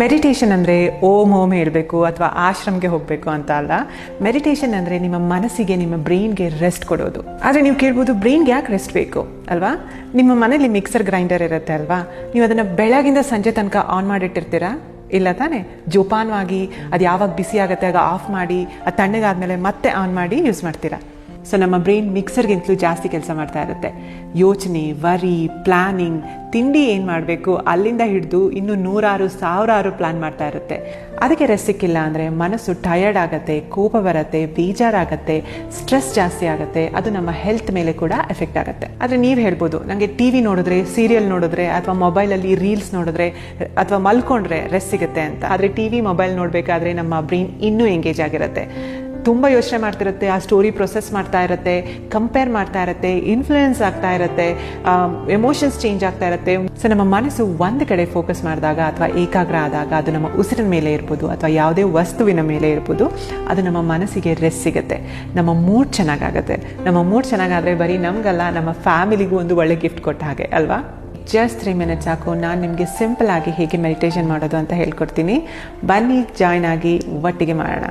Meditation ಅಂದರೆ ಓಂ ಹೇಳಬೇಕು ಅಥವಾ ಆಶ್ರಮ್ಗೆ ಹೋಗಬೇಕು ಅಂತ ಅಲ್ಲ. ಮೆಡಿಟೇಷನ್ ಅಂದರೆ ನಿಮ್ಮ ಮನಸ್ಸಿಗೆ, ನಿಮ್ಮ ಬ್ರೈನ್ಗೆ ರೆಸ್ಟ್ ಕೊಡೋದು. ಆದರೆ ನೀವು ಕೇಳ್ಬೋದು, ಬ್ರೈನ್ಗೆ ಯಾಕೆ ರೆಸ್ಟ್ ಬೇಕು ಅಲ್ವಾ? ನಿಮ್ಮ ಮನೇಲಿ ಮಿಕ್ಸರ್ ಗ್ರೈಂಡರ್ ಇರುತ್ತೆ ಅಲ್ವಾ? ನೀವು ಅದನ್ನು ಬೆಳಗಿಂದ ಸಂಜೆ ತನಕ ಆನ್ ಮಾಡಿಟ್ಟಿರ್ತೀರಾ? ಇಲ್ಲ ತಾನೇ. ಜೋಪಾನವಾಗಿ ಅದು ಯಾವಾಗ ಬಿಸಿ ಆಗುತ್ತೆ ಆಗ ಆಫ್ ಮಾಡಿ, ಅದು ತಣ್ಣಗಾದ್ಮೇಲೆ ಮತ್ತೆ ಆನ್ ಮಾಡಿ ಯೂಸ್ ಮಾಡ್ತೀರಾ. ಸೊ ನಮ್ಮ ಬ್ರೈನ್ ಮಿಕ್ಸರ್ಗಿಂತಲೂ ಜಾಸ್ತಿ ಕೆಲಸ ಮಾಡ್ತಾ ಇರುತ್ತೆ. ಯೋಚನೆ, ವರಿ, ಪ್ಲ್ಯಾನಿಂಗ್, ತಿಂಡಿ ಏನು ಮಾಡಬೇಕು ಅಲ್ಲಿಂದ ಹಿಡಿದು ಇನ್ನು ಸಾವಿರಾರು ಪ್ಲ್ಯಾನ್ ಮಾಡ್ತಾ ಇರುತ್ತೆ. ಅದಕ್ಕೆ ರೆಸ್ಟ್ ಸಿಕ್ಕಿಲ್ಲ ಅಂದರೆ ಮನಸ್ಸು ಟಯರ್ಡ್ ಆಗುತ್ತೆ, ಕೋಪ ಬರುತ್ತೆ, ಬೇಜಾರಾಗುತ್ತೆ, ಸ್ಟ್ರೆಸ್ ಜಾಸ್ತಿ ಆಗುತ್ತೆ. ಅದು ನಮ್ಮ ಹೆಲ್ತ್ ಮೇಲೆ ಕೂಡ ಎಫೆಕ್ಟ್ ಆಗುತ್ತೆ. ಆದರೆ ನೀವು ಹೇಳ್ಬೋದು, ನನಗೆ TV ನೋಡಿದ್ರೆ, ಸೀರಿಯಲ್ ನೋಡಿದ್ರೆ ಅಥವಾ ಮೊಬೈಲಲ್ಲಿ ರೀಲ್ಸ್ ನೋಡಿದ್ರೆ ಅಥವಾ ಮಲ್ಕೊಂಡ್ರೆ ರೆಸ್ಟ್ ಸಿಗುತ್ತೆ ಅಂತ. ಆದರೆ TV, ಮೊಬೈಲ್ ನೋಡಬೇಕಾದ್ರೆ ನಮ್ಮ ಬ್ರೈನ್ ಇನ್ನೂ ಎಂಗೇಜ್ ಆಗಿರುತ್ತೆ. ತುಂಬ ಯೋಚನೆ ಮಾಡ್ತಿರುತ್ತೆ, ಆ ಸ್ಟೋರಿ ಪ್ರೊಸೆಸ್ ಮಾಡ್ತಾ ಇರುತ್ತೆ, ಕಂಪೇರ್ ಮಾಡ್ತಾ ಇರುತ್ತೆ, ಇನ್ಫ್ಲೂಯೆನ್ಸ್ ಆಗ್ತಾ ಇರುತ್ತೆ, ಎಮೋಷನ್ಸ್ ಚೇಂಜ್ ಆಗ್ತಾ ಇರುತ್ತೆ. ಸೊ ನಮ್ಮ ಮನಸ್ಸು ಒಂದು ಕಡೆ ಫೋಕಸ್ ಮಾಡಿದಾಗ ಅಥವಾ ಏಕಾಗ್ರ ಆದಾಗ, ಅದು ನಮ್ಮ ಉಸಿರಿನ ಮೇಲೆ ಇರ್ಬೋದು ಅಥವಾ ಯಾವುದೇ ವಸ್ತುವಿನ ಮೇಲೆ ಇರ್ಬೋದು, ಅದು ನಮ್ಮ ಮನಸ್ಸಿಗೆ ರೆಸ್ಟ್ ಸಿಗುತ್ತೆ. ನಮ್ಮ ಮೂಡ್ ಚೆನ್ನಾಗಾಗುತ್ತೆ. ನಮ್ಮ ಮೂಡ್ ಚೆನ್ನಾಗಾದರೆ ಬರೀ ನಮಗಲ್ಲ, ನಮ್ಮ ಫ್ಯಾಮಿಲಿಗೂ ಒಂದು ಒಳ್ಳೆ ಗಿಫ್ಟ್ ಕೊಟ್ಟ ಹಾಗೆ ಅಲ್ವಾ? ಜಸ್ಟ್ 3 ಮಿನಿಟ್ಸ್ ಸಾಕು. ನಾನು ನಿಮಗೆ ಸಿಂಪಲ್ ಆಗಿ ಹೇಗೆ ಮೆಡಿಟೇಷನ್ ಮಾಡೋದು ಅಂತ ಹೇಳ್ಕೊಡ್ತೀನಿ. ಬನ್ನಿ, ಜಾಯ್ನ್ ಆಗಿ ಒಟ್ಟಿಗೆ ಮಾಡೋಣ.